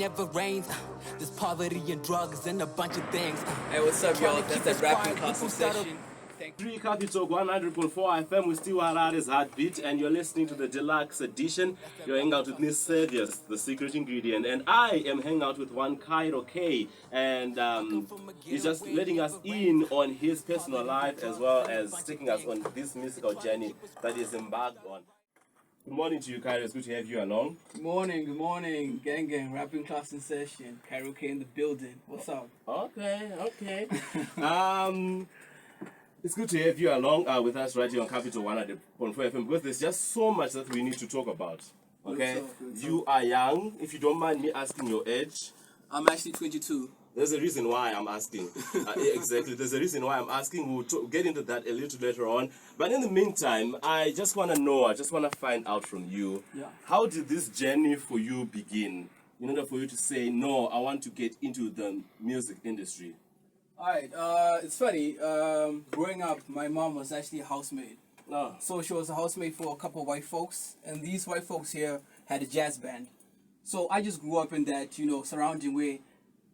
never rains. There's poverty and drugs and a bunch of things. Hey, what's up, y'all? That's that rapping concert session. Three CapiTalk 100.4 FM with Steve Harari's Heartbeat, and you're listening to the deluxe edition. You're hanging out with Miss Saviors, the secret ingredient, and I am hanging out with one Cairo K, and he's just letting us in on his personal life as well as taking us on this musical journey that he's embarked on. Good morning to you, Cairo. It's good to have you along. Good morning. Gang, rapping class in session. Cairo K in the building. What's up? Okay. It's good to have you along with us right here on Capital 100.4 FM because there's just so much that we need to talk about. Okay? Good talk. You are young. If you don't mind me asking your age. I'm actually 22. There's a reason why I'm asking. Exactly. There's a reason why I'm asking. We'll get into that a little later on. But in the meantime, I just want to find out from you. Yeah. How did this journey for you begin? In order for you to say, no, I want to get into the music industry. Alright, it's funny. Growing up, my mom was actually a housemaid. Oh. So she was a housemaid for a couple of white folks. And these white folks here had a jazz band. So I just grew up in that, surrounding where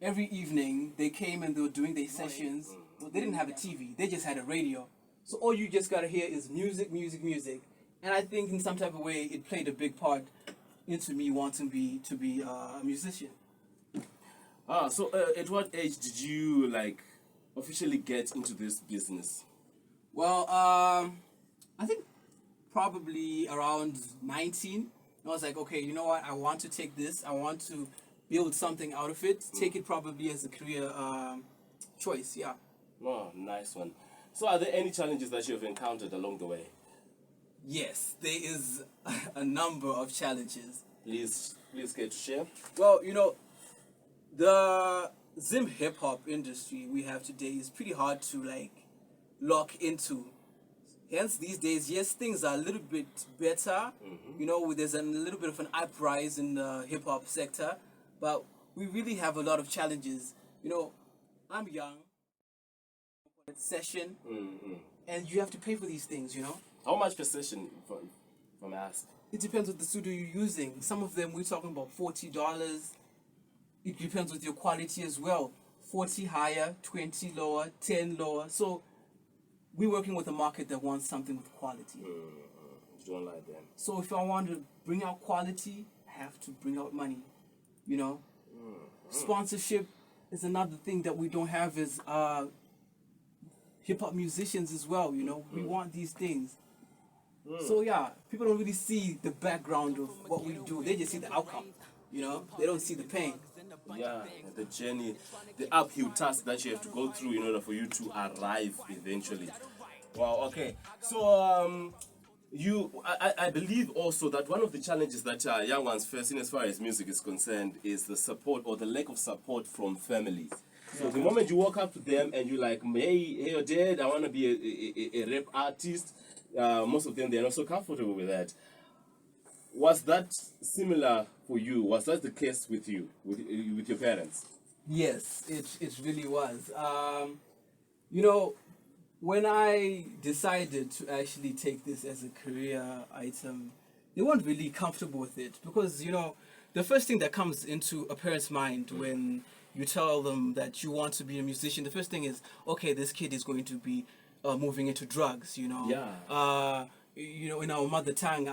every evening they came and they were doing their sessions. Well, they didn't have a TV. They just had a radio. So all you just got to hear is music. And I think in some type of way it played a big part into me wanting to be a musician. So at what age did you officially get into this business? Well, I think probably around 19. I was like, okay, you know what? I want to take this. I want to build something out of it. Take it probably as a career choice, yeah. Oh, nice one. So are there any challenges that you have encountered along the way? Yes, there is a number of challenges. Please care to share. Well, the Zim hip-hop industry we have today is pretty hard to lock into. Hence, these days, yes, things are a little bit better. There's a little bit of an uprise in the hip-hop sector, but we really have a lot of challenges. I'm young, session, and you have to pay for these things, How much per session, from ask? It depends what the studio you're using. Some of them, we're talking about $40. It depends with your quality as well. 40 higher, 20 lower, 10 lower. So we're working with a market that wants something with quality. You don't like them. So if I want to bring out quality, I have to bring out money. Sponsorship is another thing that we don't have as hip-hop musicians as well. We want these things. So yeah, people don't really see the background of what we do. They just see the outcome. They don't see the pain. Yeah, the journey, the uphill task that you have to go through in order for you to arrive eventually. Wow, okay. So, I believe also that one of the challenges that young ones face in as far as music is concerned is the support or the lack of support from families. So the moment you walk up to them and you're like, hey, Dad, I want to be a rap artist, most of them, they're not so comfortable with that. Was that similar for you? Was that the case with you, with your parents? Yes, it really was. When I decided to actually take this as a career item, they weren't really comfortable with it because, the first thing that comes into a parent's mind when you tell them that you want to be a musician, the first thing is, okay, this kid is going to be moving into drugs, Yeah. In our mother tongue,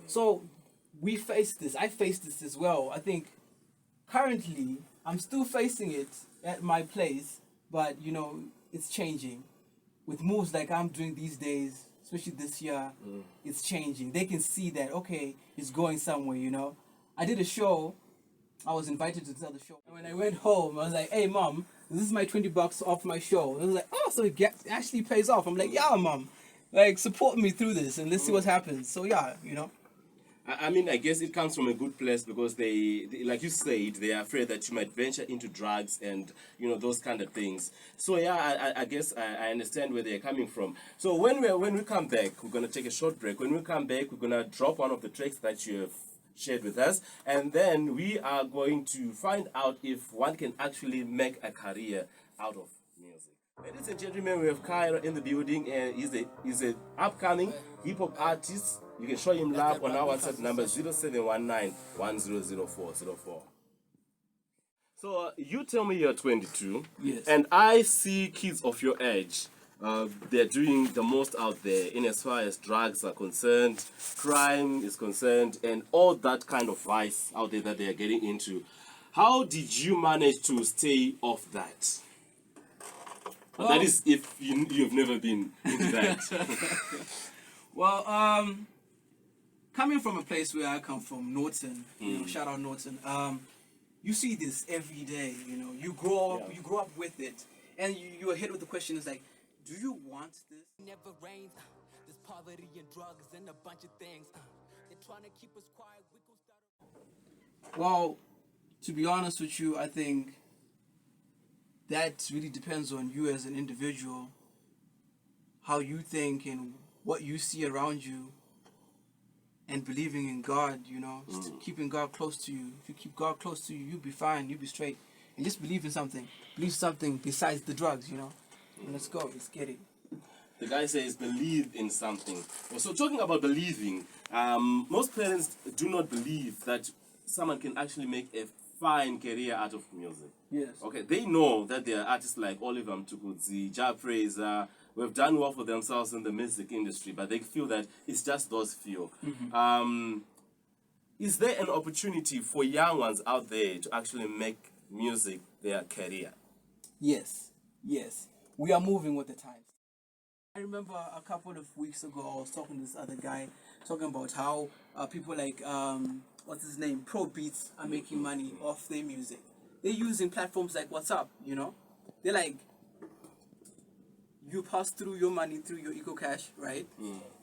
So we face this. I faced this as well. I think currently I'm still facing it at my place, but it's changing. With moves like I'm doing these days, especially this year, it's changing. They can see that, okay, it's going somewhere, I did a show. I was invited to this other show. And when I went home, I was like, hey, Mom, this is my $20 off my show. And I was like, oh, so it actually pays off. I'm like, yeah, Mom. Support me through this and let's see what happens. So, yeah, I mean, I guess it comes from a good place because they, like you said, they are afraid that you might venture into drugs and, those kind of things. So, yeah, I guess I understand where they're coming from. So, when we come back, we're going to take a short break. When we come back, we're going to drop one of the tracks that you have shared with us. And then we are going to find out if one can actually make a career out of music. Ladies and gentlemen, we have Cairo in the building, and he's a upcoming hip-hop artist You can show him love on our WhatsApp number 0719-100404. So you tell me you're 22, Yes. and I see kids of your age. They're doing the most out there in as far as drugs are concerned, crime is concerned, and all that kind of vice out there that they are getting into. How did you manage to stay off that? Well, that is, if you've never been into that. Well, coming from a place where I come from, Norton, you know, shout out Norton. You see this every day. You know, you grow up with it, and you are hit with the question: is like, do you want this? Never rains. There's poverty and drugs and a bunch of things. They're trying to keep us quiet. We gon' start. Well, to be honest with you, I think that really depends on you as an individual, how you think and what you see around you, and believing in God, you know, keeping God close to you. If you keep God close to you, you'll be fine, you'll be straight. And just believe in something. Believe something besides the drugs, you know. And let's go, let's get it. The guy says believe in something. So talking about believing, most parents do not believe that someone can actually make a fine career out of music. Yes. Okay, they know that there are artists like Oliver Mtukudzi, Ja Fraser, who have done well for themselves in the music industry, but they feel that it's just those few. Is there an opportunity for young ones out there to actually make music their career? Yes, yes. We are moving with the times. I remember a couple of weeks ago, I was talking to this other guy, talking about how people like, what's his name, Pro Beats are making money off their music. They're using platforms like WhatsApp, you know? They're like, you pass through your money through your EcoCash, right?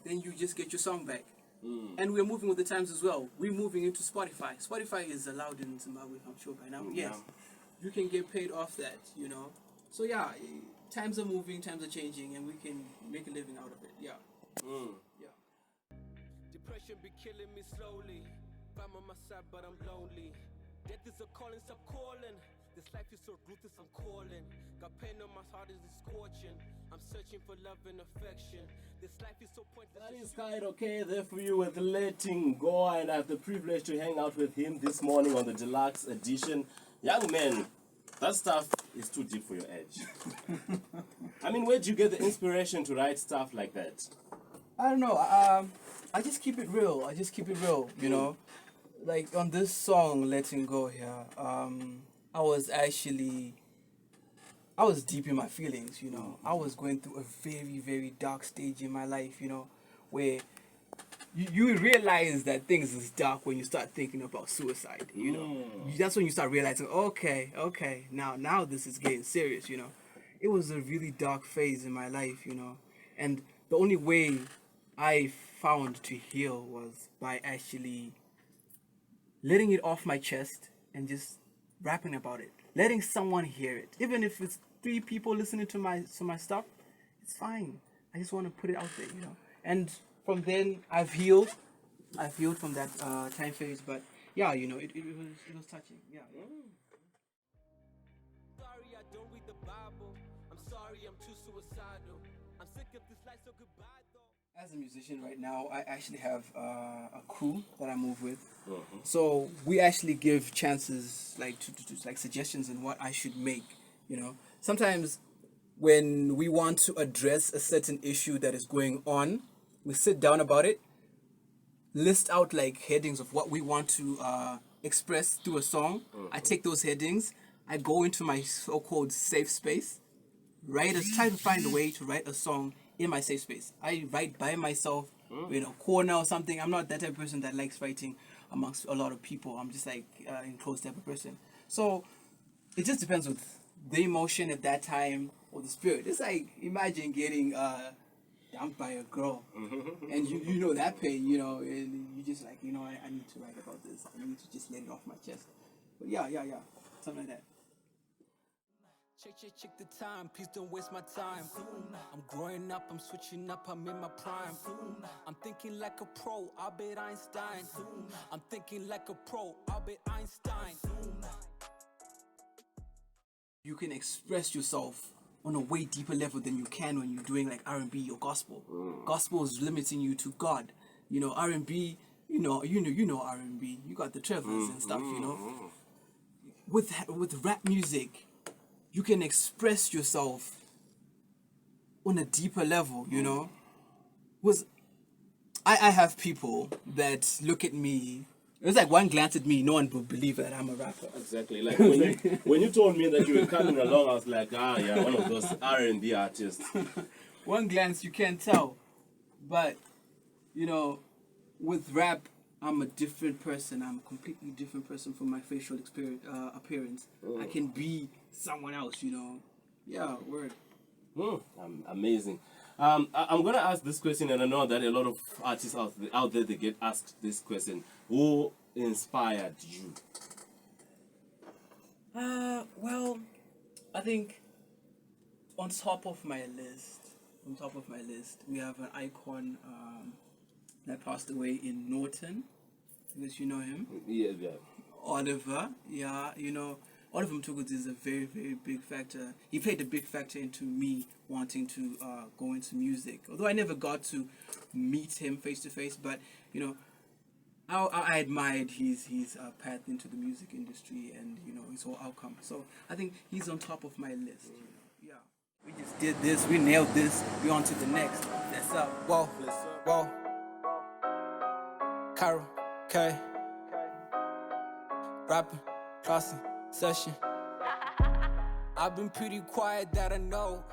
Then you just get your song back. And we're moving with the times as well. We're moving into Spotify. Spotify is allowed in Zimbabwe, I'm sure by now. Yes. You can get paid off that, you know? So yeah, times are moving, times are changing, and we can make a living out of it. Yeah. Yeah. Depression be killing me slowly. I'm on my side, but I'm lonely. Death is a calling, stop calling. This life is so ruthless, I'm calling. Got pain on my heart, is scorching. I'm searching for love and affection. This life is so pointless. That is Cairo, okay, there for you with Letting Go, and I have the privilege to hang out with him this morning on the deluxe edition. Young man, that stuff is too deep for your edge. I mean, where do you get the inspiration to write stuff like that? I don't know. I just keep it real. You know, like on this song, Letting Go here. I was deep in my feelings. You know, I was going through a very, very dark stage in my life. You know, where you realize that things is dark when you start thinking about suicide. You know, that's when you start realizing, okay, now this is getting serious. You know, it was a really dark phase in my life. You know, and the only way I found to heal was by actually letting it off my chest and just rapping about it, letting someone hear it. Even if it's 3 people listening to my stuff, it's fine. I just want to put it out there, you know. And from then I've healed from that time phase. But yeah, you know, it was touching. Yeah. Sorry, I don't read the Bible. I'm sorry, I'm too suicidal. I'm sick of this life, so goodbye though. As a musician right now, I actually have a crew that I move with. So we actually give chances, like to like suggestions on what I should make. You know, sometimes when we want to address a certain issue that is going on, we sit down about it, list out like headings of what we want to express through a song. I take those headings, I go into my so-called safe space, try to find a way to write a song in my safe space. I write by myself, in a corner or something. I'm not that type of person that likes writing amongst a lot of people. I'm just like enclosed type of person. So it just depends with the emotion at that time or the spirit. It's like, imagine getting dumped by a girl, and you know that pain, you know, and you just like, you know, I need to write about this. I need to just let it off my chest. But yeah, something like that. Check the time, please don't waste my time. I'm growing up, I'm switching up, I'm in my prime. I'm thinking like a pro, I'll bet Einstein. I'm thinking like a pro, I'll bet Einstein. You can express yourself on a way deeper level than you can when you're doing like R&B or gospel. Gospel is limiting you to God. You know, R&B, you know R&B. You got the Trevors and stuff, you know. With rap music, you can express yourself on a deeper level, you know. I have people that look at me. It was like one glance at me, no one would believe that I'm a rapper. Exactly. Like when you told me that you were coming along, I was like, yeah, one of those R&B artists. One glance, you can't tell. But, you know, with rap, I'm a different person. I'm a completely different person from my facial appearance. I can be someone else, you know. Yeah, word. Amazing. I'm gonna ask this question, and I know that a lot of artists out there they get asked this question. Who inspired you? Well, I think on top of my list, we have an icon that passed away in Norton. I guess you know him. Yeah. Oliver, yeah, you know, Oliver Mtukudzi is a very, very big factor. He played a big factor into me wanting to go into music. Although I never got to meet him face to face, but you know, I admired his path into the music industry and you know his whole outcome. So I think he's on top of my list. You know, yeah. We just did this. We nailed this. We on to the next. That's up. Whoa, whoa. Cairo, K. Rapping, crossing, session. I've been pretty quiet that I know.